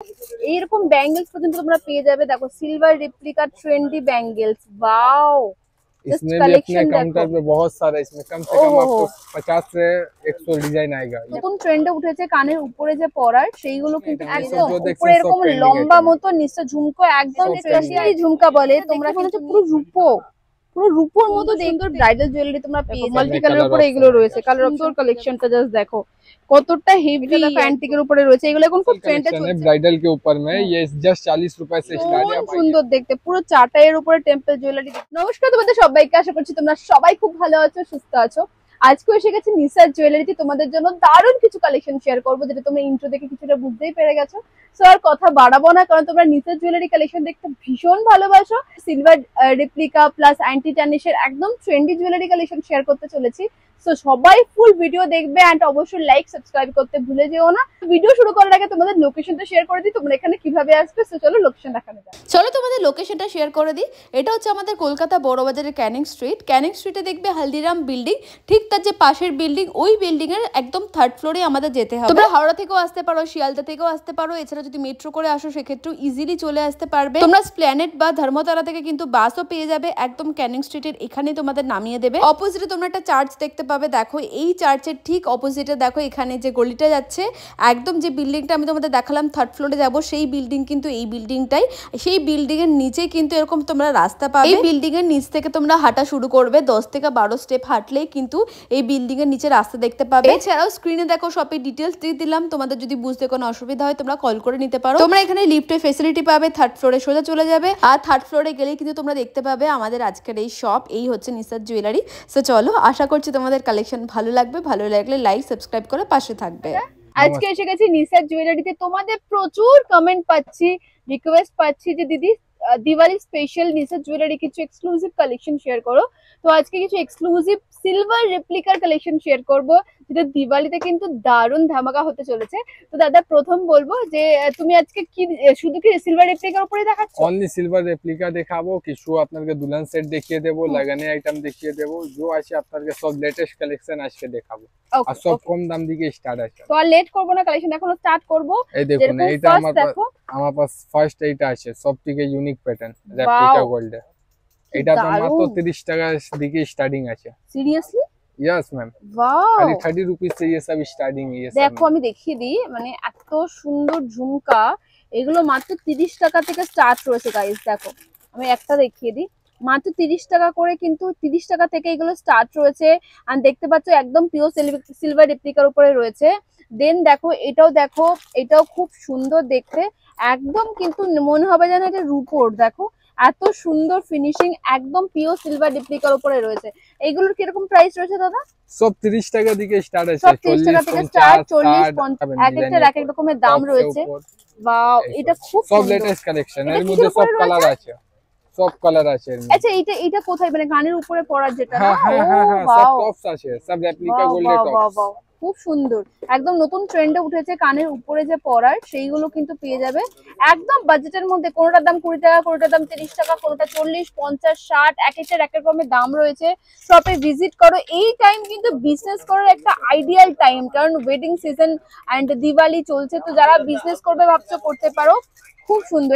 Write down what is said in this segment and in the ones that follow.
এইরকম ব্যাঙ্গেলস পর্যন্ত তোমরা পেয়ে যাবে। দেখো silver replica trendy bangles, wow. इसमें भी अपने काउंटर पे बहुत सारा, इसमें कम से कम आपको 50 से 100 डिजाइन आएगा। নতুন ট্রেন্ডে উঠেছে কানের উপরে যে পরার, সেইগুলো কিন্তু একদম जो देखते উপরে हैं सब এরকম trending লম্বা item है। মতো নিচে ঝুমকো, একদম सब ট্রেডিশনালি ঝুমকা বলে। তোমরা কিন্তু পুরো রূপো, পুরো রূপোর মতো সুন্দর ব্রাইডাল জুয়েলারি তোমরা পেয়ে যাবে। মাল্টি কালার উপরে এগুলো রয়েছে, কালার অপশন কালেকশনটা জাস্ট দেখো কতটা হেভি। অ্যান্টিকের উপরে রয়েছে, এগুলো এখন খুব ট্রেন্ডে চলছে। ब्राइडल के ऊपर में ये जस्ट 40 रुपए से स्टार्ट है। সুন্দর দেখতে, পুরো চাটাইয়ের উপরে টেম্পল জুয়েলারি। নমস্কার তোমাদের সবাইকে, আশা করছি তোমরা সবাই খুব ভালো আছো, সুস্থ আছো। আজকে এসে গেছি নিসার জুয়েলারিতে তোমাদের জন্য দারুণ কিছু কালেকশন শেয়ার করবো, যেটা তোমরা ইন্ট্রো দেখে কিছুটা বুঝতেই পেরে গেছো। সো আর কথা বাড়াবো না, কারণ তোমরা নিসার জুয়েলারি কালেকশন দেখতে ভীষণ ভালোবাসো। সিলভার রেপ্লিকা প্লাস অ্যান্টি টার্নিশের একদম ট্রেন্ডি জুয়েলারি কালেকশন শেয়ার করতে চলেছি। সো সবাই ফুল ভিডিও দেখবে এন্ড অবশ্যই লাইক সাবস্ক্রাইব করতে ভুলে যেও না। ভিডিও শুরু করার আগে তোমাদের লোকেশনটা শেয়ার করে দিই, তোমরা এখানে কিভাবে আসবে। সো চলো লোকেশন দেখানো যাক। চলো তোমাদের লোকেশনটা শেয়ার করে দিই। এটা হচ্ছে আমাদের কলকাতা বড়বাজারের ক্যানিং স্ট্রিট। ক্যানিং স্ট্রিটে দেখবে হালদিরাম বিল্ডিং, ঠিক তার যে পাশের বিল্ডিং, ওই বিল্ডিং এর একদম 3rd ফ্লোরে আমাদের যেতে হবে। তোমরা হাওড়া থেকেও আসতে পারো, শিয়ালদা থেকেও আসতে পারো, এছাড়া যদি মেট্রো করে আসো সেক্ষেত্রেও ইজিলি চলে আসতে পারবে। তোমরা স্প্ল্যানেট বা ধর্মতলা থেকে কিন্তু বাসও পেয়ে যাবে, একদম ক্যানিং স্ট্রিটের এখানেই তোমাদের নামিয়ে দেবে। অপোজিটে তোমরা একটা চার্চ দেখতে পাবে, দেখো এই চার্চের ঠিক অপোজিটে দেখো এখানে যে গলিটা যাচ্ছে, একদম যে বিল্ডিংটা আমি তোমাদের দেখালাম 3rd ফ্লোরে যাব, সেই বিল্ডিং কিন্তু এই বিল্ডিংটাই। সেই বিল্ডিং এর নিচে কিন্তু এরকম তোমরা রাস্তা পাবে। এই বিল্ডিং এর নিচ থেকে তোমরা হাঁটা শুরু করবে, 10 থেকে 12 স্টেপ হাঁটলেই কিন্তু এই বিল্ডিং এর নিচে রাস্তা দেখতে পাবে। এছাড়াও স্ক্রিনে দেখো শপের ডিটেলস দিয়ে দিলাম, তোমাদের যদি বুঝতে কোনো অসুবিধা হয় তোমরা কল করে নিতে পারো। তোমরা এখানে লিফটের ফেসিলিটি পাবে, 3rd ফ্লোরে সোজা চলে যাবে। আর 3rd ফ্লোরে গেলেই কিন্তু তোমরা দেখতে পাবে আমাদের আজকের এই শপ, এই হচ্ছে নিসার জুয়েলারি। সো চলো, আশা করছি তোমাদের কালেকশন ভালো লাগবে। ভালো লাগলে লাইক সাবস্ক্রাইব করে পাশে থাকবে। আজকে এসে গেছি নিসার জুয়েলারিতে। তোমাদের প্রচুর কমেন্ট পাচ্ছি, রিকোয়েস্ট পাচ্ছি যে দিদি দিওয়ালি স্পেশাল নিসার জুয়েলারি কিছু এক্সক্লুসিভ কালেকশন শেয়ার করো। তো আজকে কিছু এক্সক্লুসিভ সিলভার রেপ্লিকার কালেকশন শেয়ার করব, যেটা দিওয়ালিতে কিন্তু দারুণ ধামাকা হতে চলেছে। তো দাদা প্রথম বলবো যে তুমি আজকে কি শুধু কি সিলভার রেপ্লিকার উপরে দেখাচ্ছ? অনলি সিলভার রেপ্লিকা দেখাবো, কিছু আপনাকে দুলহান সেট দেখিয়ে দেবো, লাগানে আইটেম দেখিয়ে দেবো, जो আছে আপনাকে সব লেটেস্ট কালেকশন আজকে দেখাবো। আর সব কম দাম দিকে স্টার্ট আছে। তো আর লেট করব না, কালেকশন এখনো স্টার্ট করব। এই দেখুন, এইটা আমার পাশ ফার্স্ট এইটা আছে, সবথেকে ইউনিক প্যাটার্ন রেপ্লিকা গোল্ড। এটা তো মাত্র 30 টাকা দিকে স্টার্টিং আছে। সিরিয়াসলি? यस मैम, वाओ, खाली 30 रुपीस से ये सब स्टार्टिंग है। ये দেখো আমি দেখিয়ে দিই, মানে এত সুন্দর ঝুমকা, এগুলো মাত্র 30 টাকা থেকে স্টার্ট রয়েছে গাইস। দেখো আমি একটা দেখিয়ে দিই, মাত্র 30 টাকা করে, কিন্তু 30 টাকা থেকে এগুলো স্টার্ট রয়েছে। আর দেখতে পাচ্ছ একদম পিওর সিলভার রেপ্লিকার উপরে রয়েছে। দেন দেখো এটাও, দেখো এটাও খুব সুন্দর দেখতে, একদম কিন্তু মনে হবে যেন এটা রূপোর। দেখো এত সুন্দর ফিনিশিং, একদম পিওর সিলভার রেপ্লিকার উপরে রয়েছে। এইগুলোর কিরকম প্রাইস রয়েছে দাদা? সব 30 টাকা দিকে স্টার্ট আছে, সব 30 টাকা থেকে স্টার্ট, 40 50 এক একটা এক এক রকমের দাম রয়েছে। ওয়াও, এটা খুব সব লেটেস্ট কালেকশন, এর মধ্যে সব কালার আছে, সব কালার আছে। আচ্ছা এটা কোথায়, মানে কানের উপরে পরার যেটা না? হ্যাঁ হ্যাঁ হ্যাঁ, সব টপস আছে, সব রেপ্লিকা গোল্ডের টপস। খুব সুন্দর, একদম নতুন ট্রেন্ডে উঠেছে কানের উপরে যে পরার, সেইগুলো কিন্তু পেয়ে যাবে একদম বাজেটের মধ্যে। কোনোটার দাম 20 টাকা, কোনোটার দাম 30 টাকা, কোনোটা 40 50 60, এক একটার এক এক রকমের দাম রয়েছে। শপে ভিজিট করো, এই টাইম কিন্তু বিজনেস করার একটা আইডিয়াল টাইম, কারণ ওয়েডিং সিজন এন্ড দিওয়ালি চলছে। তো যারা বিজনেস করবে ভাবছো করতে পারো। খুব সুন্দর,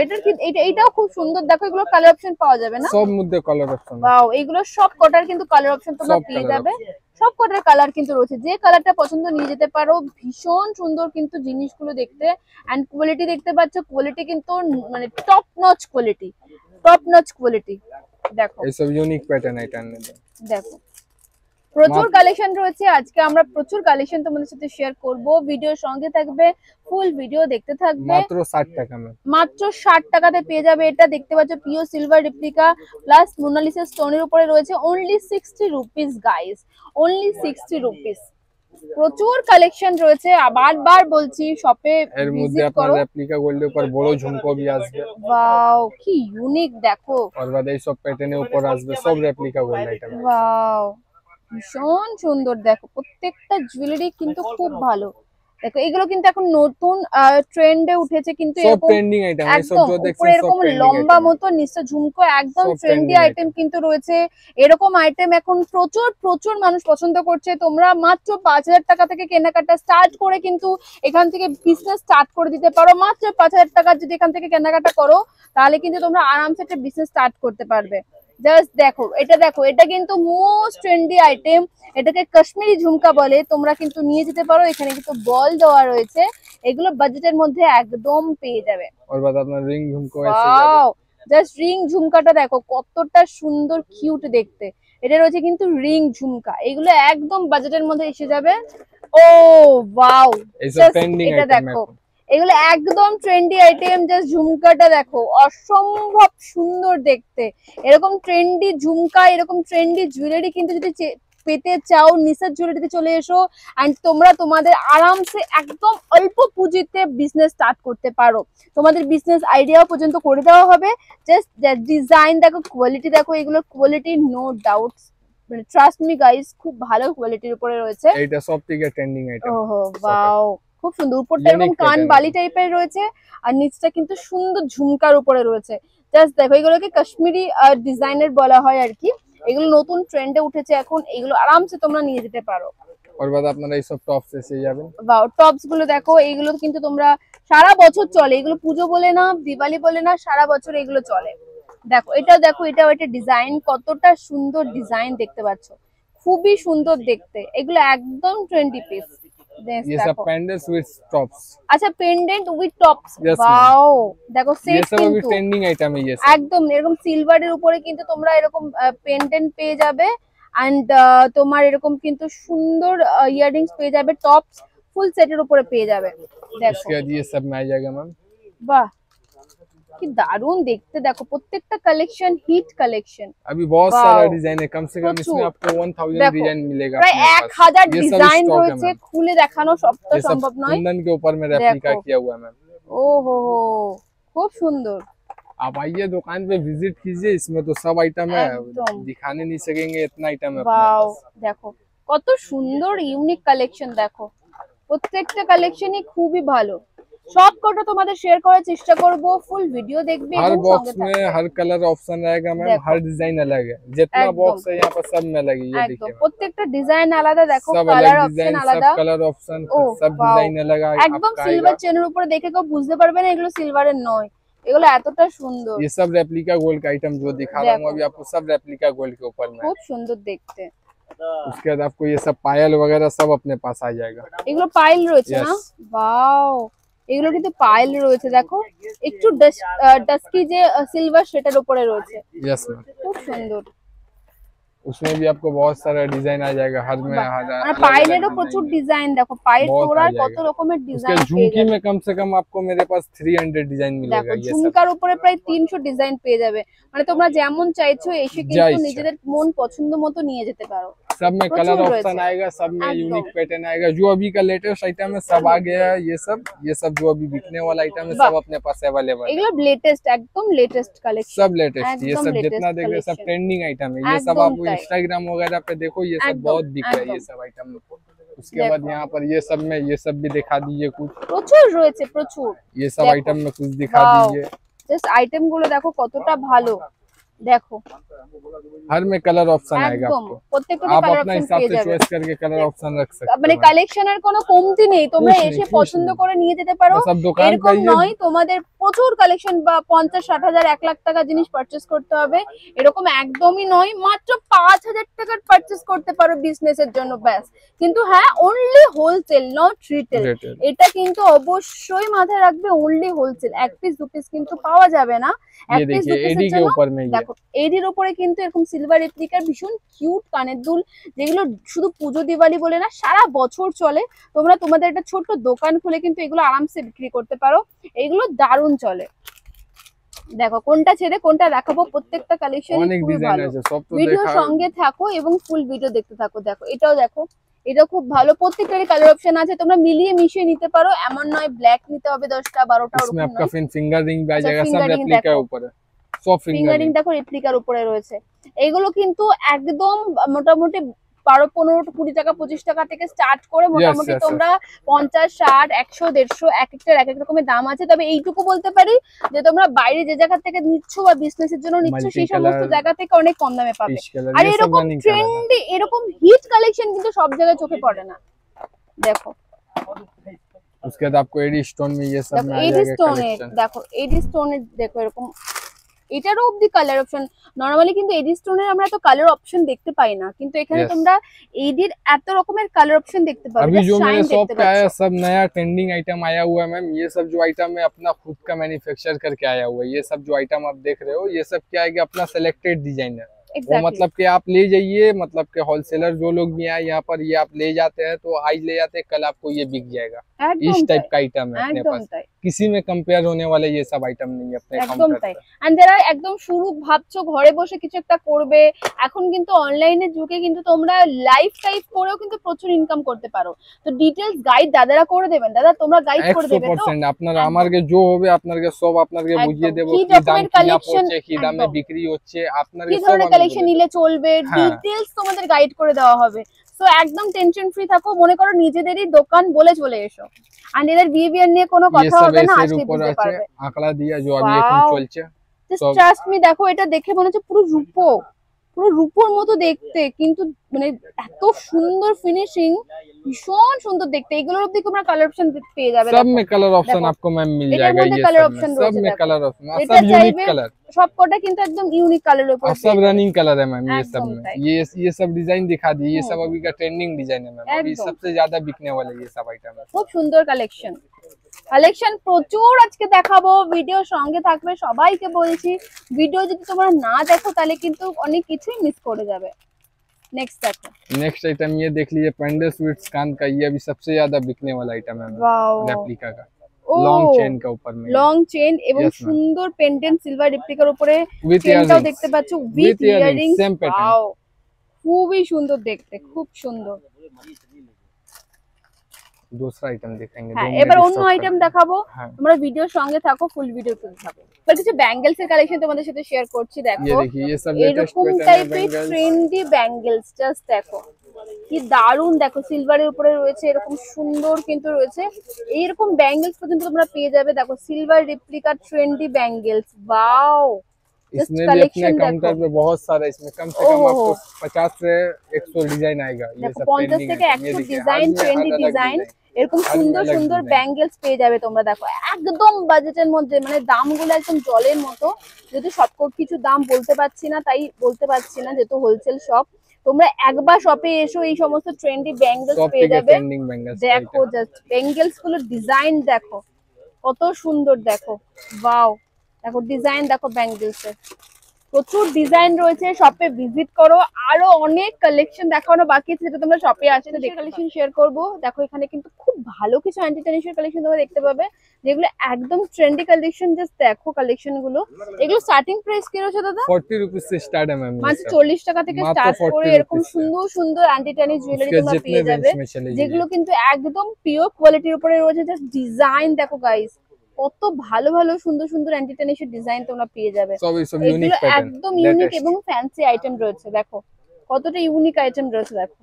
এটাও খুব সুন্দর। দেখো এগুলো কালার অপশন পাওয়া যাবে না? সব মধ্যে কালার অপশন। ওয়াও, এগুলো সব কটার কিন্তু কালার অপশন তোমরা পেয়ে যাবে। সব কটার কালার কিন্তু রয়েছে, যে কালারটা পছন্দ নিয়ে যেতে পারো। ভীষণ সুন্দর কিন্তু জিনিসগুলো দেখতে, এন্ড কোয়ালিটি দেখতে পাচ্ছ, কোয়ালিটি কিন্তু মানে top notch quality, top notch quality. দেখো এইসব ইউনিক প্যাটার্ন এটা দেখো প্রচুর কালেকশন রয়েছে। আজকে আমরা প্রচুর কালেকশন তোমাদের সাথে শেয়ার করব, ভিডিওর সঙ্গে থাকবে, ফুল ভিডিও দেখতে থাকবে। মাত্র 60 টাকা ম্যাম, মাত্র 60 টাকাতে পেয়ে যাবে এটা। দেখতে পাচ্ছ pure silver replica plus Mona Lisa স্টোনের উপরে রয়েছে, only 60 rupees guys, only 60 rupees. প্রচুর কালেকশন রয়েছে, বারবার বলছি শপে এর মধ্যে আপনার রেপ্লিকা গোল্ডের উপর বড় ঝুমকো भी আসবে। ওয়াও কি ইউনিক, দেখো আর বাদে এই সব প্যাটার্নের উপর আসবে সব রেপ্লিকা গোল্ড আইটেম। ওয়াও ভীষণ সুন্দর, দেখো প্রত্যেকটা জুয়েলারি কিন্তু খুব ভালো, দেখো এগুলো কিন্তু এখন নতুন ট্রেন্ডে উঠেছে, কিন্তু সব এরকম ট্রেন্ডিং আইটেম এই সব একদম जो উপরে দেখছেন সব এরকম ট্রেন্ডিং লম্বা আইটেম মতো নিচে ঝুমকো, একদম সব ট্রেন্ডি trending আইটেম কিন্তু রয়েছে। এরকম আইটেম এখন প্রচুর প্রচুর মানুষ পছন্দ করছে। তোমরা মাত্র 5,000 টাকা থেকে কেনাকাটা স্টার্ট করে কিন্তু এখান থেকে বিজনেস স্টার্ট করে দিতে পারো। মাত্র 5,000 টাকা যদি এখান থেকে কেনাকাটা করো তাহলে কিন্তু তোমরা আরামসে একটা বিজনেস স্টার্ট করতে পারবে। জাস্ট দেখো এটা কিন্তু মোস্ট ট্রেন্ডি আইটেম, এটাকে কাশ্মীরি ঝুমকা বলে। তোমরা কিন্তু নিয়ে যেতে পারো, এখানে কিন্তু বল দেওয়া রয়েছে, এগুলো বাজেটের মধ্যে একদম পেয়ে যাবে। और बाद अपना रिंग झुमको ऐसे ওয়াও, জাস্ট রিং ঝুমকাটা দেখো কতটা সুন্দর কিউট দেখতে। এটা রয়েছে কিন্তু রিং ঝুমকা, এগুলো একদম বাজেটের মধ্যে এসে যাবে। ও ওয়াও, এই সব জাস্ট ট্রেন্ডিং এটা আইটেম দেখো, এগুলো একদম ট্রেন্ডি আইটেম। জাস্ট ঝুমকাটা দেখো অসম্ভব সুন্দর দেখতে। এরকম ট্রেন্ডি ঝুমকা, এরকম ট্রেন্ডি জুয়েলারি কিন্তু যদি পেতে চাও নিসার জুয়েলারিতে চলে এসো, এন্ড তোমরা তোমাদের আরামসে একদম অল্প পুঁজিতে বিজনেস স্টার্ট করতে পারো। তোমাদের বিজনেস আইডিয়াও পর্যন্ত করে দেওয়া হবে। জাস্ট ডিজাইন দেখো, কোয়ালিটি দেখো, এগুলোর কোয়ালিটি নো ডাউট, মানে ট্রাস্ট মি গাইস, খুব ভালো কোয়ালিটির উপরে রয়েছে। এইটা সব থেকে ট্রেন্ডিং আইটেম ওহো ওয়াও, খুব সুন্দর। উপরটা এরকম Unique কান pattern বালি টাইপের রয়েছে, আর নিচটা কিন্তু সুন্দর ঝুমকার উপরে রয়েছে। জাস্ট দেখো, এগুলোকে কাশ্মীরি ডিজাইনের বলা হয় আর কি। এগুলো নতুন ট্রেন্ডে উঠেছে এখন, এগুলো আরামসে তোমরা নিয়ে যেতে পারো। और बाद আপনারা এই সব টপস এসে যাবেন। বাও, টপস গুলো দেখো, এগুলো কিন্তু তোমরা সারা বছর চলে, এগুলো পুজো বলে না, দিওয়ালি বলে না, সারা বছর এগুলো চলে। দেখো এটাও একটা ডিজাইন, কতটা সুন্দর ডিজাইন দেখতে পাচ্ছ, খুবই সুন্দর দেখতে। এগুলো একদম ট্রেন্ডি পিস। ये सब पेंडेंट्स विद टॉप्स আচ্ছা, pendant with tops, Yes, ma'am. Wow দেখো ये সেট सब अभी কিন্তু ट्रेंडिंग आइटम है ये सब একদম এরকম সিলভারের উপরে কিন্তু তোমরা এরকম পেন্ডেন্ট পেয়ে যাবে, এন্ড তোমার এরকম কিন্তু সুন্দর ইয়াররিংস পেয়ে যাবে, টপস ফুল সেটের উপরে পেয়ে যাবে। দেখো इसके बाद ये सब में आ जाएगा मैम। বাহ, কি দারুণ দেখতে। দেখো প্রত্যেকটা কালেকশন হিট কালেকশন, अभी बहुत Wow. सारा डिजाइन है, कम से कम प्रचुर। इसमें आपको 1000 देखो, डिजाइन मिलेगा প্রায় अपने पास। 1000 ये सब ডিজাইন stock है রয়েছে, मैम। খুলে দেখানো সবটা ये सब সম্ভব নয়। कुंदन के ऊपर में रेप्लिका देखो। किया हुआ है मैम। ও হো হো, খুব সুন্দর। आप आइए दुकान पे विजिट कीजिए, इसमें तो सब आइटम है, एकदम। दिखाने नहीं सकेंगे इतना आइटम है अपने ওয়াও, पास। দেখো কত সুন্দর ইউনিক কালেকশন। দেখো প্রত্যেকটা কালেকশনই খুবই ভালো। সব কটা তোমাদের শেয়ার করার চেষ্টা করব, ফুল ভিডিও দেখবে हर এবং बॉक्स সঙ্গে में থাকবে। हर कलर ऑप्शन रहेगा मैम, देखो। हर डिजाइन अलग है, जितना एकदम। बॉक्स है यहाँ पर सब में अलग है। ये একদম देखिए প্রত্যেকটা ডিজাইন আলাদা, দেখো सब কালার अलग অপশন डिजाइन, আলাদা। सब कलर ऑप्शन, ओह, सब वाओ। डिजाइन अलग একদম आपका সিলভার आएगा। চেনের উপরে দেখে কেউ বুঝতে পারবে না এগুলো সিলভারের নয়, এগুলো এতটা সুন্দর। ये सब रेप्लिका गोल्ड का आइटम जो दिखा रहा हूँ देखो। अभी आपको, सब रेप्लिका गोल्ड के ऊपर में है। খুব সুন্দর দেখতে। उसके बाद आपको ये सब पायल वगैरह सब अपने पास आ जाएगा। এগুলো পাইল রয়েছে না? Yes. ওয়াও, এগুলো কিন্তু পাইল রয়েছে। দেখো একটু ডাস্কি যে সিলভার সেটার উপরে রয়েছে, यस मैम। খুব সুন্দর। उसमें भी आपको बहुत सारा डिजाइन आ जाएगा, हर में বাহ, हर মানে अलग-अलग পাইলেরও design প্রচুর है। ডিজাइन দেখো, পাইল बहुत তোরার आ কত जाएगा। রকমের उसके ডিজাइन পেয়ে झुमकी যাবে। में कम से कम आपको मेरे पास 300 डिजाइन দেখো मिलेगा। ये सब ঝুমকার উপরে প্রায় 300 ডিজাইন পেয়ে যাবে, মানে তোমরা যেমন চাইছো এসে যা কিন্তু ইচ্ছা। নিজেদের মন পছন্দ মতো নিয়ে যেতে পারো। सब में कलर प्रचुर ऑप्शन रहे आएगा, सब में एकदम। यूनिक पैटर्न आएगा। जो अभी का लेटेस्ट आइटम है सब आ गया है। ये सब जो अभी बिकने वाला आइटम है वाह। सब अपने पास अवेलेबल है। এগুলো লেটেস্ট, একদম লেটেস্ট কালেকশন। सब लेटेस्ट, ये एकदम सब latest जितना देख रहे हैं सब collection। ट्रेंडिंग आइटम है। ये सब एकदम आप ताई। इंस्टाग्राम वगैरह पे देखो, ये सब एकदम, बहुत बिक रहा है ये एकदम। सब आइटम। उसके बाद देखो। यहाँ पर ये सब में ये सब भी दिखा दीजिए कुछ, প্রচুর রয়েছে, প্রচুর। ये सब देखो। आइटम में कुछ दिखा वाओ। दीजिए। জাস্ট আইটেম গুলো দেখো কতটা ভালো। দেখো हर में कलर ऑप्शन आएगा একদম आपको, প্রত্যেকটা आप কালার अपना অপশন हिसाब পেয়ে से যাবে। चॉइस करके कलर ऑप्शन रख सकते মানে हो। কালেকশনের কোনো কমতি নেই, তোমরা कुछ नहीं, এসে कुछ পছন্দ नहीं। করে নিয়ে যেতে পারো। बस अब दुकान पे এরকম आइए। নয় তোমাদের প্রচুর কালেকশন বা 50-60 হাজার 1 লাখ টাকা জিনিস পারচেজ করতে হবে, এরকম একদমই নয়। মাত্র 5,000 টাকার পারচেজ করতে পারো বিজনেসের জন্য, ব্যাস। কিন্তু হ্যাঁ, only wholesale, not retail. Retail। এটা কিন্তু অবশ্যই মাথায় রাখবে, অনলি হোলসেল। এক পিস দু পিস কিন্তু পাওয়া যাবে না। এক ये পিস দু देखिए एडी পিসের के জন্য ऊपर में ये দেখো এডির উপরে কিন্তু এরকম সিলভার রেপ্লিকার ভীষণ কিউট কানের দুল, যেগুলো শুধু পুজো দিওয়ালি বলে না সারা বছর চলে। তোমরা তোমাদের একটা ছোট্ট দোকান খুলে কিন্তু এগুলো আরামসে বিক্রি করতে পারো, এগুলো দারুণ চলে। দেখো কোনটা ছেড়ে কোনটা দেখাবো, প্রত্যেকটা কালেকশন অনেক খুবই ডিজাইন ভালো। আছে, সব তো ভিডিও দেখা। সঙ্গে থাকো এবং ফুল ভিডিও দেখতে থাকো। দেখো এটাও দেখো, এটা খুব ভালো। প্রত্যেকটারই কালার অপশন আছে, তোমরা মিলিয়ে মিশিয়ে নিতে পারো, এমন নয় ব্ল্যাক নিতে হবে 10টা 12টা, इसमें ওরকম आपका নয়। फिंगर रिंग भी आ अच्छा, जाएगा, सब finger ring रेप्लिका देखो। ऊपर है, सब फिंगर ফিঙ্গারিং रिंग। দেখো রেপ্লিকার উপরে রয়েছে। এগুলো কিন্তু একদম মোটামুটি 12, 15, 20 টাকা 25 টাকা থেকে স্টার্ট করে মোটামুটি yes, তোমরা 50, 60, 100, 150 এক একটার এক এক রকমের দাম আছে। তবে এইটুকু বলতে পারি যে তোমরা বাইরে যে জায়গা থেকে নিচ্ছ বা বিজনেসের জন্য নিচ্ছ সেই সমস্ত জায়গা থেকে অনেক কম দামে পাবে। আর এরকম ট্রেন্ডি এরকম হিট কালেকশন কিন্তু সব জায়গায় চোখে পড়ে না। দেখো उसके बाद आपको एडी स्टोन में ये सब में आ एडी जाएगा स्टोन कलेक्शन। देखो एडी स्टोन देखो এরকম এটারও অবধি কালার অপশন। নরমালি কিন্তু এডি স্টোনের আমরা তো কালার অপশন দেখতে পাই না, কিন্তু এখানে তোমরা এডির এত রকমের কালার অপশন দেখতে পাবে। अभी जो मेरे शॉप पे आया सब नया ट्रेंडिंग आइटम आया हुआ है मैम। ये सब जो आइटम है अपना खुद का मैन्युफैक्चर करके आया हुआ है। ये सब जो आइटम आप देख रहे हो ये सब क्या है कि अपना सिलेक्टेड डिजाइन है। वो मतलब कि आप ले जाइए, मतलब कि होलसेलर जो लोग भी आए यहाँ पर ये आप ले जाते हैं तो आज ले जाते हैं कल आपको ये बिक जाएगा। इस टाइप का आइटम है अपने पास, किसी में कंपेयर होने वाले ये सब आइटम नहीं है अपने একদম তাই। এন্ড যারা একদম শুরু ভাবছো ঘরে বসে কিছু একটা করবে, এখন কিন্তু অনলাইনের যুগে কিন্তু তোমরা লাইভ টাইপ করেও কিন্তু প্রচুর ইনকাম করতে পারো। তো ডিটেইলস গাইড দাদারা করে দেবেন। দাদা তোমরা গাইড করে দেবে তো 100% আপনারা আমারকে जो হবে আপনাকে সব আপনাকে বুঝিয়ে দেব কি কি দাম কালেকশন কি দামে বিক্রি হচ্ছে আপনাকে কি সব ধরনের কালেকশন নিলে চলবে ডিটেইলস তোমাদের গাইড করে দেওয়া হবে। সো একদম টেনশন ফ্রি থাকো, মনে করো নিজেদেরই দোকান বলে চলে এসো। আর এদের বিহেভিয়ার নিয়ে কোনো কথা হবে না, আজকে বুঝতে পারবে। আঁকড়া দিয়া जो अभी এখন চলছে জাস্ট ট্রাস্ট মি। দেখো এটা দেখে মনে হচ্ছে পুরো রূপোর মতো দেখতে, কিন্তু মানে এত সুন্দর ফিনিশিং, ভীষণ সুন্দর দেখতে। এগুলোর অবধি তোমরা কালার অপশন পেয়ে যাবে। सब में कलर ऑप्शन आपको मैम मिल जाएगा। ये कलर ऑप्शन सब में कलर ऑप्शन, सब यूनिक कलर, सब कोटा কিন্তু একদম ইউনিক কালারের উপর, सब रनिंग कलर है मैम। ये सब में ये सब डिजाइन दिखा दी। ये सब अभी का ट्रेंडिंग डिजाइन है मैम। अभी सबसे ज्यादा बिकने वाले ये सब आइटम है। খুব সুন্দর কালেকশন প্রচুর আজকে দেখাবো। ভিডিও সঙ্গে থাকবে, সবাইকে বলছি ভিডিও যদি তোমরা না দেখো তাহলে কিন্তু অনেক কিছুই মিস করে যাবে। नेक्स्ट देखो, नेक्स्ट आइटम ये देख लीजिए पेंडल स्वीट्स कान का। ये अभी सबसे ज्यादा बिकने वाला आइटम है रेप्लिका का, लॉन्ग चेन का ऊपर में লং চেন এবং সুন্দর পেন্ডেন্ট সিলভার রেপ্লিকার উপরে চেনটাও দেখতে পাচ্ছ উইথ ইয়ারিংস। ওয়াও খুবই সুন্দর দেখতে, খুব সুন্দর। दूसरा आइटम दिखाएंगे। হ্যাঁ এবার অন্য আইটেম দেখাবো, তোমরা ভিডিওর সঙ্গে থাকো, ফুল ভিডিওতে থাকো। এবার কিছু ব্যাঙ্গেলস এর কালেকশন তোমাদের সাথে শেয়ার করছি। দেখো ये देखिए ये सब लेटेस्ट এরকম টাইপের ট্রেন্ডি ব্যাঙ্গেলস, জাস্ট দেখো কি দারুন। দেখো সিলভারের উপরে রয়েছে, এরকম সুন্দর কিন্তু রয়েছে। এইরকম ব্যাঙ্গেলস পর্যন্ত তোমরা পেয়ে যাবে। দেখো silver replica trendy bangles, wow. इसमें भी अपने काउंटर पे बहुत सारा, इसमें कम से कम आपको 50 से 100 डिजाइन आएगा। ये सब 50 থেকে 100 ডিজাইন, ট্রেন্ডি ডিজাইন, এরকম সুন্দর সুন্দর ব্যাঙ্গেলস পেয়ে যাবে তোমরা। দেখো একদম বাজেটের মধ্যে, মানে দামগুলো একদম জলের মতো। যদি সব কিছু দাম বলতে পারছি না, তাই বলতে পারছি না যেহেতু হোলসেল শপ। তোমরা একবার শপে এসো, এই সমস্ত ট্রেন্ডি ব্যাঙ্গেলস পেয়ে যাবে। দেখো জাস্ট ব্যাঙ্গেলস গুলোর ডিজাইন দেখো কত সুন্দর। দেখো ওয়াও, দেখো ডিজাইন দেখো ব্যাঙ্গেলস এর প্রচুর ডিজাইন রয়েছে। শপে ভিজিট করো, আরো অনেক কালেকশন দেখানো বাকি আছে যেটা তোমরা শপে আসলে দেখে কালেকশন শেয়ার করব। দেখো এখানে কিন্তু খুব ভালো কিছু অ্যান্টি টেনিসের কালেকশন তোমরা দেখতে পাবে, যেগুলো একদম ট্রেন্ডি কালেকশন। জাস্ট দেখো কালেকশন গুলো। এগুলো স্টার্টিং প্রাইস কি রয়েছে দাদা? 40 रुपीस से स्टार्ट है मैम। মাত্র 40 টাকা থেকে স্টার্ট করে এরকম সুন্দর সুন্দর অ্যান্টি টেনিস জুয়েলারি তোমরা পেয়ে যাবে, যেগুলো কিন্তু একদম পিওর কোয়ালিটির উপরে রয়েছে। জাস্ট ডিজাইন দেখো গাইস, কত ভালো ভালো সুন্দর সুন্দর অ্যান্টি টেনিসের ডিজাইন তোমরা পেয়ে যাবে। এগুলো একদম ইউনিক এবং ফ্যান্সি আইটেম রয়েছে। দেখো কতটা ইউনিক আইটেম রয়েছে। দেখো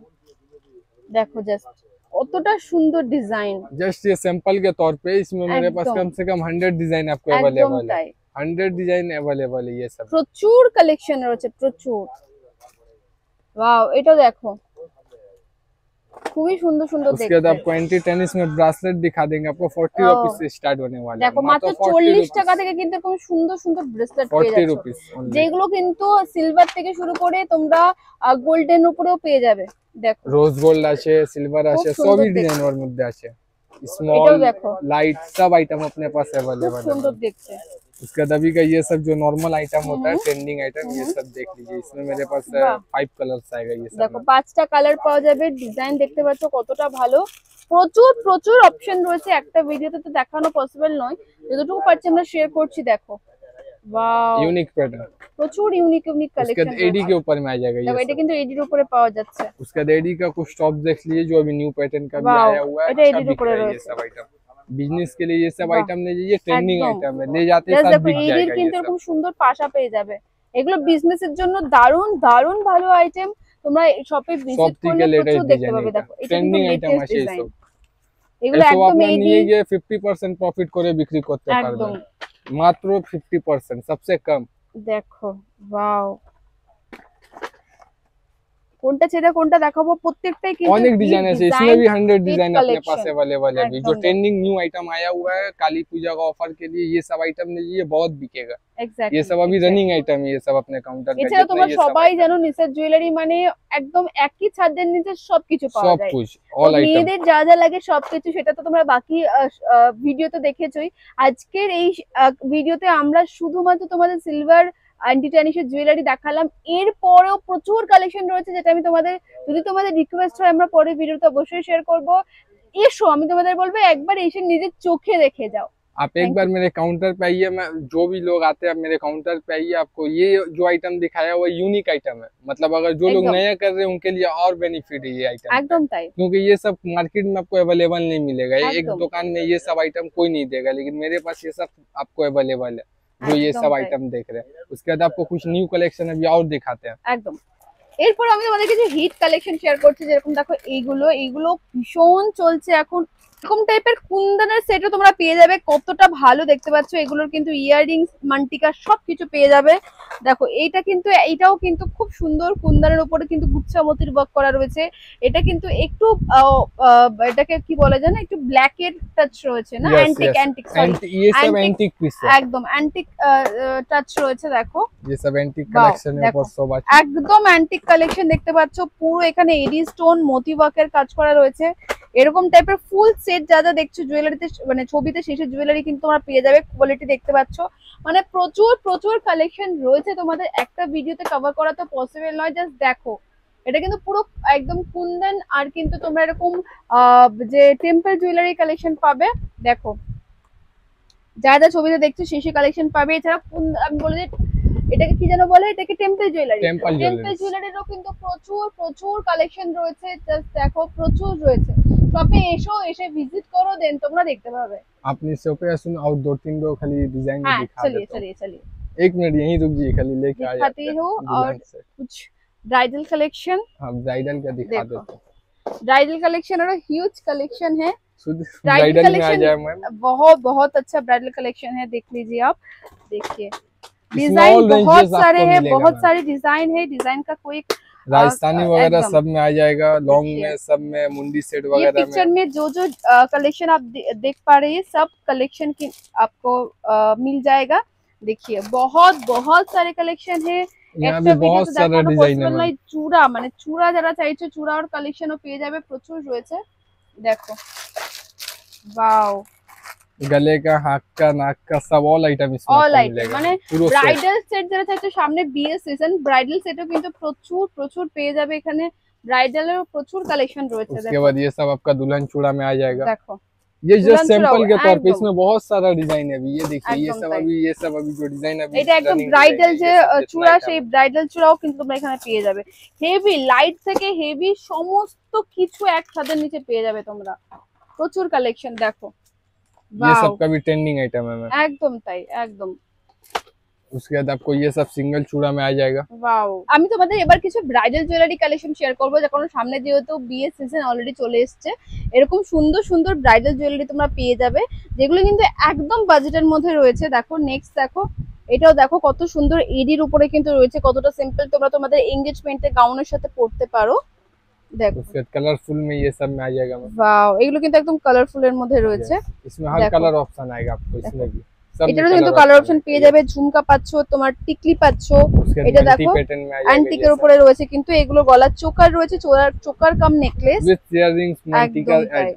দেখো জাস্ট কতটা সুন্দর ডিজাइन। जस्ट ये सैंपल के तौर पे इसमें मेरे पास कम से कम 100 डिजाइन आपको अवेलेबल है। 100 डिजाइन अवेलेबल है। ये सब প্রচুর কালেকশন রয়েছে, প্রচুর। ওয়াও এটা দেখো খুবই সুন্দর সুন্দর দেখতে। उसके बाद आपको एंटी टेनिस में ब्रेसलेट दिखा देंगे। आपको 40 रुपीस से स्टार्ट होने वाला है। देखो मात्र 40 টাকা থেকে কিন্তু এরকম সুন্দর সুন্দর ব্রেসলেট পেয়ে যাচ্ছো, যেগুলো কিন্তু সিলভার থেকে শুরু করে তোমরা গোল্ডেন উপরেও পেয়ে যাবে। দেখো রোজ গোল্ড আছে, সিলভার আছে, সবই ডিজাইনের মধ্যে আছে। स्मॉल लाइट सब आइटम अपने पास अवेलेबल है। सुंदर देखते हैं। उसका दबी का ये सब जो नॉर्मल आइटम होता है, ट्रेंडिंग आइटम, ये सब देख लीजिए। इसमें मेरे पास 5 कलर्स आएगा। ये सब देखो 5টা কালার পাওয়া যাবে। ডিজাইন দেখতে পাচ্ছ কতটা ভালো, প্রচুর প্রচুর অপশন রয়েছে। একটা ভিডিওতে তো দেখানো পসিবল নয়, যতটুকু পারছি আমরা শেয়ার করছি। দেখো वाओ यूनिक पैटर्न, প্রচুর ইউনিক ইউনিক কালেকশন। उसके एडी के ऊपर में आ जाएगा। ये এটা কিন্তু এডির উপরে পাওয়া যাচ্ছে। उसका एडी का कुछ टॉप देख लीजिए जो अभी न्यू पैटर्न का भी आया हुआ है। এটা এডির উপরে রয়েছে। ये सब आइटम बिजनेस के लिए ये सब आइटम ले जाइए, ट्रेंडिंग आइटम है, ले जाते हैं सब बिक जाएगा। এডির কিন্তু এরকম সুন্দর পাশা পেয়ে যাবে। এগুলো বিজনেসের জন্য দারুন দারুন ভালো আইটেম। তোমরা শপে সব ভিজিট থেকে করলে লেটেস্ট প্রচুর দেখতে ডিজাইন পাবে। এটা দেখো এটা কিন্তু ট্রেন্ডিং আইটেম লেটেস্ট আছে ডিজাইন, এইসব। এগুলো এসব একদম আপনার এডি নিয়ে গিয়ে 50% প্রফিট করে বিক্রি করতে একদম। পারবেন, মাত্র 50% सबसे कम। দেখো ওয়াও, কোনটা ছেড়ে কোনটা দেখাবো, প্রত্যেকটাই কিন্তু अनेक डिजाइन है, इसमें भी 100 डिजाइन अपने पास कलेक्शन अवेलेबल है अभी। जो एकदम ट्रेंडिंग न्यू आइटम आया हुआ है काली पूजा का ऑफर के लिए, ये सब आइटम लीजिए, बहुत बिकेगा। ये सब अभी रनिंग आइटम है, ये सब अपने काउंटर पे এছাড়া তোমরা ये सब সবাই item জানো নিসার জুয়েলারি মানে একদম একই ছাদের নিচে সবকিছু পাওয়া सब যায়। कुछ তো ऑल आइटम। মেয়েদের যা যা লাগে সবকিছু, সেটা তো তোমরা বাকি ভিডিওতে দেখেছোই। আজকের এই ভিডিওতে আমরা শুধুমাত্র তোমাদের সিলভার অ্যান্টি টার্নিশের জুয়েলারি দেখালাম, এরপরেও প্রচুর কালেকশন রয়েছে যেটা আমি তোমাদের, যদি তোমাদের রিকোয়েস্ট হয় আমরা পরে ভিডিওতে অবশ্যই শেয়ার করব। এসো, আমি তোমাদের বলবো একবার এসে নিজের চোখে দেখে যাও। आप एक बार मेरे काउंटर पे आइए, मैं जो भी लोग आते हैं आप मेरे काउंटर पे आइए, आपको ये जो आइटम दिखाया हुआ यूनिक आइटम है, मतलब अगर जो लोग एकदम। नया कर रहे हैं उनके लिए और बेनिफिट है ये आइटम, একদম তাই, क्योंकि ये सब मार्केट में आपको अवेलेबल नहीं मिलेगा। एक एकदम। दुकान में ये सब आइटम कोई नहीं देगा, लेकिन मेरे पास ये सब आपको अवेलेबल है, जो ये एकदम सब ताई। आइटम देख रहे हैं। उसके बाद आपको कुछ न्यू कलेक्शन अभी और दिखाते हैं। একদম। এরপর আমি তোমাদের কিছু হিট কালেকশন শেয়ার করছি, যেরকম দেখো এইগুলো ভীষণ চলছে এখন। এরকম টাইপের কুন্দনের সেটও তোমরা পেয়ে যাবে, কতটা ভালো দেখতে পাচ্ছ। এগুলোর কিন্তু ইয়াররিংস, মান্টিকা সবকিছু পেয়ে যাবে। দেখো এইটাও কিন্তু খুব সুন্দর, কুন্দনের উপরে কিন্তু গুচ্ছা মতির ওয়ার্ক করা রয়েছে। এটা কিন্তু একটু এটাকে কি বলা যায় না, একটু ব্ল্যাক এর টাচ রয়েছে না, অ্যান্টিক সরি, ये सब Antique- एंटीक पीस है, একদম অ্যান্টিক টাচ রয়েছে। দেখো ये सब एंटीक वाओ, कलेक्शन है, देखो। बहुत सब अच्छा। একদম অ্যান্টিক কালেকশন দেখতে পাচ্ছ, পুরো এখানে এডি স্টোন মোতি ওয়ার্কের কাজ করা রয়েছে। এরকম টাইপের ফুল সেট যা যা দেখছো জুয়েলারিতে, মানে ছবিতে শেষের জুয়েলারি কিন্তু তোমরা পেয়ে যাবে। কোয়ালিটি দেখতে পাচ্ছ, মানে প্রচুর প্রচুর কালেকশন রয়েছে। তোমাদের একটা ভিডিওতে কভার করা তো পসিবল নয়, জাস্ট দেখো। এটা কিন্তু পুরো একদম কুন্দন, আর কিন্তু তোমরা এরকম যে টেম্পল জুয়েলারি কালেকশন পাবে। দেখো যা যা ছবিতে দেখছো সেই কালেকশন পাবে। এছাড়া আমি বলে দিই, এটাকে কি যেন বলে, এটাকে টেম্পল জুয়েলারি। টেম্পল জুয়েলারিরও কিন্তু প্রচুর প্রচুর কালেকশন রয়েছে, জাস্ট দেখো প্রচুর রয়েছে। শপে এসে ভিজিট করো, দেন তোমরা দেখতে পাবে। अपनी शॉप पे सुन और दो तीन दो खाली डिजाइन हाँ दिखा चलिए देता हूं। चलिए चलिए, एक मिनट यहीं रुक जाइए, खाली लेके आ दिखाती जाते हैं हूँ। और डिजाइन से। कुछ ब्राइडल कलेक्शन, हाँ ब्राइडल का दिखा देखो। देता हूँ, ब्राइडल कलेक्शन और ह्यूज कलेक्शन है। शुद्ध ब्राइडल ब्राइडल में आ कलेक्शन जाए मैम। बहुत बहुत अच्छा ब्राइडल कलेक्शन है, देख लीजिए आप। देखिए all डिजाइन बहुत ranges सारे आपको हैं, मिलेगा बहुत मैम। सारे डिजाइन है। डिजाइन का कोई राजस्थानी वगैरह एकदम। सब में आ जाएगा, लॉन्ग देखिए। में सब में, मुंडी सेट ये वगैरह पिक्चर में। में जो कलेक्शन आप देख पा रहे हैं, सब कलेक्शन की आपको मिल जाएगा। देखिए बहुत बहुत सारे कलेक्शन है। यहाँ भी बहुत सारा डिजाइन है मैम। চূড়া, মানে চূড়া যারা চাইছো চূড়ার কালেকশনও পেয়ে যাবে, প্রচুর রয়েছে। দেখো वाओ, गले का, हाथ का, नाक का, सब ऑल आइटम इसमें All आपको item, मिलेगा। মানে पूरा set। ব্রাইডাল সেট যারা চাইছো, সামনে বিয়ে সিজন, ব্রাইডাল সেটও কিন্তু প্রচুর প্রচুর পেয়ে যাবে। এখানে ব্রাইডালেরও প্রচুর কালেকশন রয়েছে। उसके দেখো बाद ये सब आपका दुल्हन चूड़ा में आ जाएगा। দেখো ये जो दुल्हन सैंपल चूड़ा के तौर पे, एकदम। इसमें बहुत सारा डिजाइन है अभी। ये देखिए, ये एकदम सब ताई। अभी जो डिजाइन अभी এটা একদম running ব্রাইডাল design যে है, ये सब जितना চূড়া, item সেই है। ব্রাইডাল চূড়াও কিন্তু তোমরা এখানে পেয়ে যাবে। হেভি লাইট থেকে হেভি সমস্ত কিছু এক ছাদের নিচে পেয়ে যাবে তোমরা, প্রচুর কালেকশন। দেখো ये वाओ, सब का भी ट्रेंडिंग आइटम है मैम। একদম তাই, একদম उसके बाद आपको ये सब सिंगल चूड़ा में आ जाएगा। ওয়াও। আমি তোমাদের এবার কিছু ব্রাইডাল জুয়েলারি কালেকশন শেয়ার করবো, কারণ সামনে যেহেতু বিয়ে সিজন অলরেডি চলে এসছে। এরকম সুন্দর সুন্দর ব্রাইডাল জুয়েলারি তোমরা পেয়ে যাবে, যেগুলো কিন্তু একদম বাজেটের মধ্যে রয়েছে। দেখো নেক্সট দেখো, এটাও দেখো কত সুন্দর এডির উপরে কিন্তু রয়েছে, কতটা সিম্পল, তোমরা তোমাদের এনগেজমেন্টে গাউনের সাথে পরতে পারো। দেখো उसके बाद कलरफुल में ये सब में आ जाएगा मैम। ওয়াও, এগুলো কিন্তু একদম কালারফুল এর মধ্যে রয়েছে। इसमें हर देखो। कलर ऑप्शन आएगा आपको, इसमें भी सब में এটারও কিন্তু colour কালার option অপশন है। পেয়ে যাবে, ঝুমকা পাচ্ছো, তোমার টিকলি পাচ্ছো। उसके এটা बाद मल्टी দেখো पैटर्न में आ जाएगा অ্যান্টিকের উপরে রয়েছে, কিন্তু এগুলো গলার চোকার রয়েছে, choker come necklace. With earrings multi का একদম তাই। ऐड।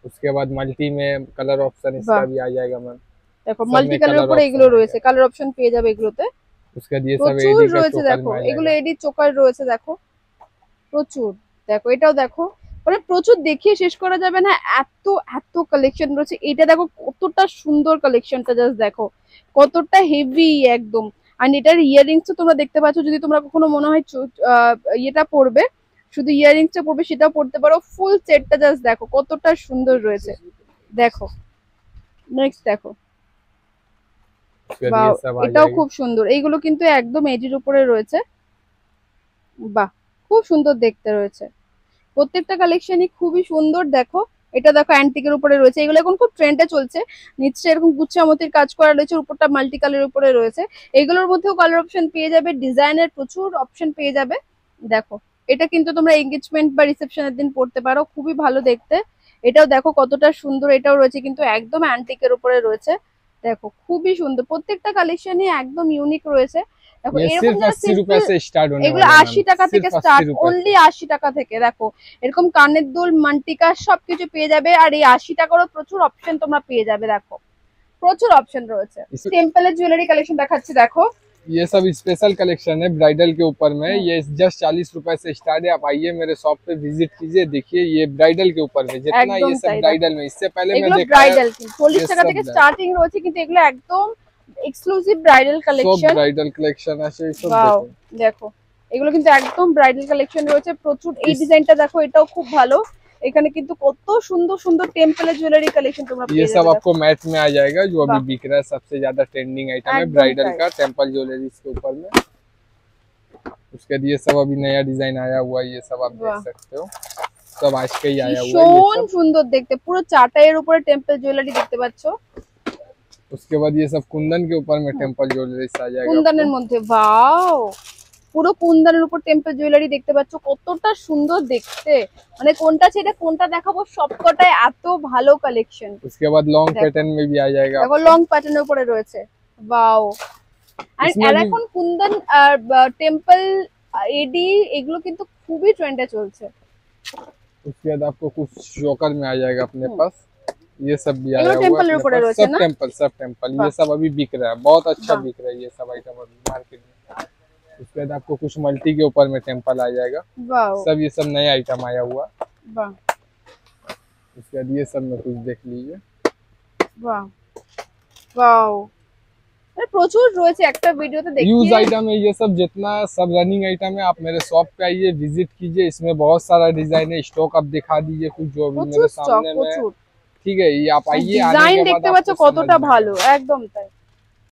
उसके बाद मल्टी में कलर ऑप्शन इसका वाह। भी आ जाएगा मैम। দেখো सब মাল্টি में কালার colour উপরে option এগুলো आएगा। রয়েছে, কালার অপশন পেয়ে যাবে এগুলোতে। उसके बाद ये सब প্রচুর एडी का রয়েছে चोकर দেখো, में आ এগুলো जाएगा। এডি চোকার রয়েছে। দেখো প্রচুর, দেখো এটাও দেখো, মানে প্রচুর দেখিয়ে শেষ করা যাবে না, এত এত কালেকশন রয়েছে। এটা দেখো কতটা সুন্দর কালেকশনটা, জাস্ট দেখো কতটা হেভি একদম। আর এটার ইয়াররিংস তো তোমরা দেখতে পাচ্ছ, যদি তোমরা কখনো মনে হয় ইয়েটা পরবে, শুধু ইয়াররিংসটা পরবে, সেটাও পরতে পারো। ফুল সেটটা জাস্ট দেখো কতটা সুন্দর রয়েছে। দেখো নেক্সট দেখো, उसके बाद বাহ, ये सब आ এটাও जाएगा। খুব সুন্দর। এইগুলো কিন্তু একদম এজির উপরে রয়েছে। বাহ, খুব সুন্দর দেখতে রয়েছে প্রত্যেকটা কালেকশনই, খুবই সুন্দর। দেখো এটা দেখো অ্যান্টিকের উপরে রয়েছে, এগুলো এখন খুব ট্রেন্ডে চলছে। নিচে এরকম গুচ্ছামতির কাজ করা রয়েছে, উপরটা মাল্টি কালারের উপরে রয়েছে। এগুলোর মধ্যেও কালার অপশন পেয়ে যাবে, ডিজাইনের প্রচুর অপশন পেয়ে যাবে। দেখো এটা কিন্তু তোমরা এঙ্গেজমেন্ট বা রিসেপশনের দিন পড়তে পারো, খুবই ভালো দেখতে। এটাও দেখো কতটা সুন্দর, এটাও রয়েছে কিন্তু একদম অ্যান্টিকের উপরে রয়েছে। দেখো খুবই সুন্দর, প্রত্যেকটা কালেকশনই একদম ইউনিক রয়েছে। দেখো ये এরকম सिर्फ যারা 80 रुपए से स्टार्ट होने এগুলো वाला है 80 मैम, টাকা থেকে सिर्फ 80 স্টার্ট, रुपए অনলি 80 টাকা থেকে। দেখো এরকম কানের দুল, মান্টিকা সবকিছু পেয়ে যাবে, আর এই 80 টাকারও প্রচুর অপশন তোমরা পেয়ে যাবে। দেখো প্রচুর অপশন রয়েছে। টেম্পলের জুয়েলারি কালেকশন দেখাচ্ছি, দেখো ये सब स्पेशल कलेक्शन है ब्राइडल के ऊपर में। ये जस्ट 40 रुपए से स्टार्ट है। आप आइए मेरे शॉप पे विजिट कीजिए, देखिए ये ब्राइडल के ऊपर में जितना एकदम ये सब सही, ब्राइडल में। इससे पहले मैं এগুলো देखा है ব্রাইডাল, 40 ये টাকা सब থেকে bride- স্টার্টিং রয়েছে, কিন্তু এগুলো একদম এক্সক্লুসিভ ব্রাইডাল सब কালেকশন। ब्राइडल कलेक्शन है ये सब ওয়াও देखो। দেখো এগুলো কিন্তু একদম ব্রাইডাল কালেকশন রয়েছে প্রচুর। এই ডিজাইনটা দেখো, এটাও খুব ভালো। এখানে কিন্তু কত সুন্দর সুন্দর টেম্পলের জুয়েলারি কালেকশন তোমরা ये পেয়ে सब যাবে। आपको मैट में आ जाएगा, जो अभी वाह। बिक रहा है सबसे ज्यादा ट्रेंडिंग आइटम है एकदम ब्राइडल सही। का, टेम्पल ज्वेलरी के ऊपर में। उसके बाद ये सब अभी नया डिजाइन आया हुआ है, ये सब आप वाह। देख सकते हो, सब आज का ही आया हुआ है ভীষণ ये सब। সুন্দর দেখতে, পুরো চাটাইয়ের উপরে টেম্পল জুয়েলারি দেখতে পাচ্ছো। उसके बाद ये सब कुंदन के ऊपर में टेम्पल ज्वेलरी आ जाएगा কুন্দনের आपको। মধ্যে, ওয়াও পুরো কুন্দনের উপর টেম্পল জুয়েলারি দেখতে পাচ্ছো, কতটা সুন্দর দেখতে। মানে কোনটা ছেড়ে কোনটা দেখাবো, সবকটাই এত ভালো কালেকশন। उसके बाद लॉन्ग देखो। पैटर्न में भी आ जाएगा দেখো आपको। লং প্যাটার্নের উপরে রয়েছে, ওয়াও। আর इसमें भी- এখন কুন্দন আর টেম্পল এডি এগুলো কিন্তু খুবই ট্রেন্ডে চলছে। उसके बाद आपको कुछ जोकर में आ जाएगा अपने पास, ये सब भी ये आया लोग हुआ टेम्पल है ऊपर अपने है पास। वैसे सब ना? टेम्पल, सब टेम्पल, वाह। ये सब अभी बिक रहा है, बहुत अच्छा वाह। बिक रहा है ये सब आइटम अभी मार्केट में। उसके बाद आपको कुछ मल्टी के ऊपर में टेम्पल आ जाएगा, वाओ सब ये सब नया आइटम आया हुआ। वाह उसके बाद ये सब में कुछ देख लीजिए, वाह वाओ, মানে প্রচুর রয়েছে, একটা ভিডিওতে यूज দেখিয়ে। आइटम है ये सब, जितना सब रनिंग आइटम है। आप मेरे शॉप पे आइए, विजिट कीजिए, इसमें बहुत सारा डिजाइन है। स्टॉक आप दिखा दीजिए कुछ जो अभी প্রচুর मेरे স্টক, सामने में है। প্রচুর ठीक है, ये आप आइए, आने ডিজাইন के बाद দেখতে आपको পাচ্ছ समझ কতটা में ভালো, आएगा। একদম তাই।